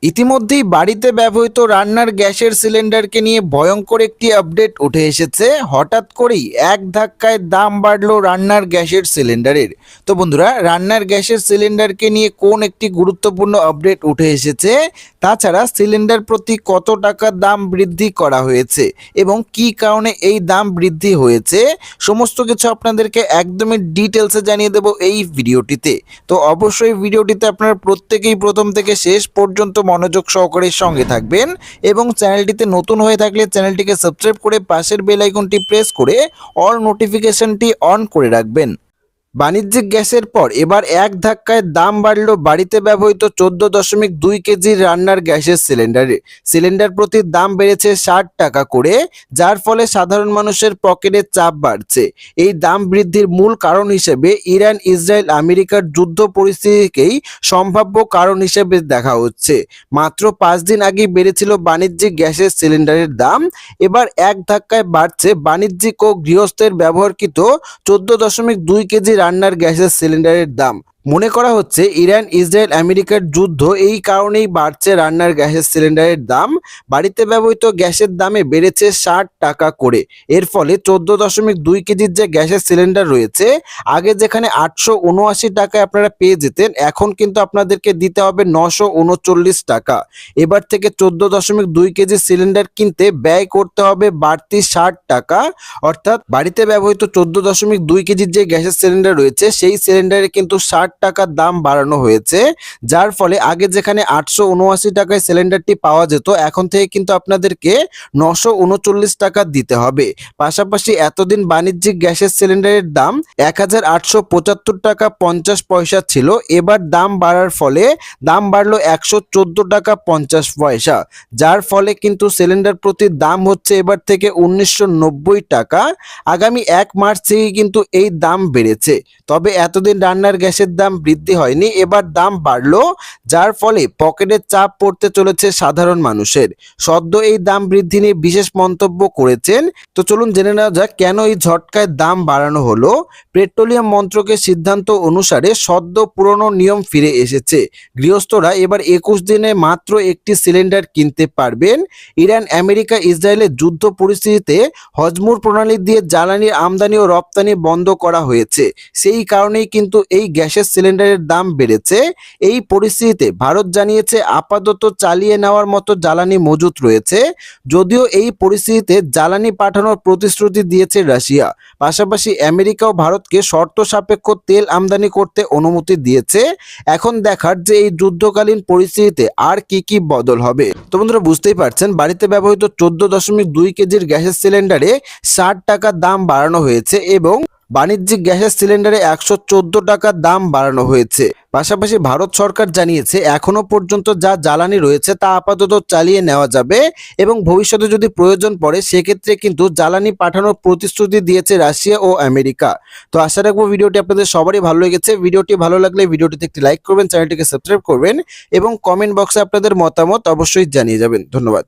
ইতিমধ্যেই বাড়িতে ব্যবহৃত রান্নার গ্যাসের সিলিন্ডারকে নিয়ে ভয়ঙ্কর একটি আপডেট উঠে এসেছে। হঠাৎ করেই এক ধাক্কায় দাম বাড়লো রান্নার গ্যাসের সিলিন্ডারের। তো বন্ধুরা, রান্নার গ্যাসের সিলিন্ডারকে নিয়ে কোন একটি গুরুত্বপূর্ণ আপডেট উঠে এসেছে, তাছাড়া সিলিন্ডার প্রতি কত টাকা দাম বৃদ্ধি করা হয়েছে এবং কি কারণে এই দাম বৃদ্ধি হয়েছে, সমস্ত কিছু আপনাদেরকে একদমই ডিটেলসে জানিয়ে দেব এই ভিডিওটিতে। তো অবশ্যই ভিডিওটিতে আপনারা প্রত্যেকেই প্রথম থেকে শেষ পর্যন্ত মনোযোগ সহকারে সঙ্গে থাকবেন এবং চ্যানেলটিতে নতুন হয়ে থাকলে চ্যানেলটিকে সাবস্ক্রাইব করে পাশের বেল আইকনটি প্রেস করে অল নোটিফিকেশনটি অন করে রাখবেন। বাণিজ্যিক গ্যাসের পর এবার এক ধাক্কায় দাম বাড়ল বাড়িতে ব্যবহৃত 14.2 কেজি রান্নার গ্যাসের সিলিন্ডারে। সিলিন্ডার প্রতি দাম বেড়েছে 60 টাকা করে, যার ফলে সাধারণ মানুষের পকেটে চাপ বাড়ছে। এই দাম বৃদ্ধির মূল কারণ হিসেবে ইরান ইসরায়েল আমেরিকার যুদ্ধ পরিস্থিতিকেই সম্ভাব্য কারণ হিসেবে দেখা হচ্ছে। মাত্র 5 দিন আগে বেড়েছিল বাণিজ্যিক গ্যাসের সিলিন্ডারের দাম, এবার এক ধাক্কায় বাড়ছে বাণিজ্যিক ও গৃহস্থের ব্যবহৃত 14.2 কেজি রান্নার গ্যাসের সিলিন্ডারের দাম। মনে করা হচ্ছে ইরান ইসরায়েল আমেরিকার যুদ্ধ এই কারণেই বাড়ছে রান্নার গ্যাসের সিলিন্ডারের দাম। বাড়িতে ব্যবহৃত গ্যাসের দামে বেড়েছে 60 টাকা করে। এর ফলে 14.2 কেজির যে গ্যাসের সিলিন্ডার রয়েছে, আগে যেখানে 879 টাকায় আপনারা পেয়ে যেতেন, এখন কিন্তু আপনাদেরকে দিতে হবে 939 টাকা। এবার থেকে 14.2 কেজি সিলিন্ডার কিনতে ব্যয় করতে হবে বাড়তি 60 টাকা। অর্থাৎ বাড়িতে ব্যবহৃত 14.2 কেজির যে গ্যাসের সিলিন্ডার রয়েছে, সেই সিলিন্ডারে কিন্তু 60 টাকার দাম বাড়ানো হয়েছে, যার ফলে আগে যেখানে 879 টাকায় সিলিন্ডারটি পাওয়া যেত, এখন থেকে কিন্তু আপনাদেরকে 939 টাকা দিতে হবে। পাশাপাশি এতদিন বাণিজ্যিক গ্যাসের সিলিন্ডারের দাম 1875 টাকা 50 পয়সা ছিল, এবার দাম বাড়ার ফলে দাম বাড়লো 114 টাকা 50 পয়সা, যার ফলে কিন্তু সিলিন্ডার প্রতি দাম হচ্ছে এবার থেকে 1990 টাকা। আগামী 1 মার্চ থেকে কিন্তু এই দাম বেড়েছে। তবে এতদিন রান্নার গ্যাসের দাম বৃদ্ধি হয়নি, এবার দাম বাড়লো, যার ফলে পকেটে চাপ পড়তে চলেছে সাধারণ মানুষের। সদ্য এই দাম বৃদ্ধি নিয়ে বিশেষ মন্তব্য করেছেন। তো চলুন জেনে নেওয়া যাক কেন এই ঝটকায় দাম বাড়ানো হলো। পেট্রোলিয়াম মন্ত্রকের সিদ্ধান্ত অনুসারে সদ্য পুরনো নিয়ম ফিরে এসেছে। গৃহস্থরা এবার 21 দিনে মাত্র একটি সিলিন্ডার কিনতে পারবেন। ইরান আমেরিকা ইসরায়েলের যুদ্ধ পরিস্থিতিতে হজমুর প্রণালী দিয়ে জ্বালানির আমদানি ও রপ্তানি বন্ধ করা হয়েছে, সেই কারণেই কিন্তু এই গ্যাসের সিলিন্ডারের দাম বেড়েছে। এই পরিস্থিতিতে ভারত জানিয়েছে আপাতত চালিয়ে নেওয়ার মতো জ্বালানি মজুত রয়েছে। যদিও এই পরিস্থিতিতে জ্বালানি পাঠানোর প্রতিশ্রুতি দিয়েছে রাশিয়া। পাশাপাশি আমেরিকাও ভারতকে শর্ত সাপেক্ষ তেল আমদানি করতে অনুমতি দিয়েছে। এখন দেখার যে এই যুদ্ধকালীন পরিস্থিতিতে আর কি বদল হবে। তো বন্ধুরা, বুঝতেই পারছেন বাড়িতে ব্যবহৃত 14.2 কেজির গ্যাসের সিলিন্ডারে 60 টাকা দাম বাড়ানো হয়েছে এবং বাণিজ্যিক গ্যাসের সিলিন্ডারে 114 টাকা দাম বাড়ানো হয়েছে। পাশাপাশি ভারত সরকার জানিয়েছে এখনো পর্যন্ত যা জ্বালানি রয়েছে তা আপাতত চালিয়ে নেওয়া যাবে এবং ভবিষ্যতে যদি প্রয়োজন পড়ে সেক্ষেত্রে কিন্তু জ্বালানি পাঠানোর প্রতিশ্রুতি দিয়েছে রাশিয়া ও আমেরিকা। তো আশা রাখবো ভিডিওটি আপনাদের সবারই ভালো লেগেছে। ভিডিওটি ভালো লাগলে ভিডিওটিতে একটি লাইক করবেন, চ্যানেলটিকে সাবস্ক্রাইব করবেন এবং কমেন্ট বক্সে আপনাদের মতামত অবশ্যই জানিয়ে যাবেন। ধন্যবাদ।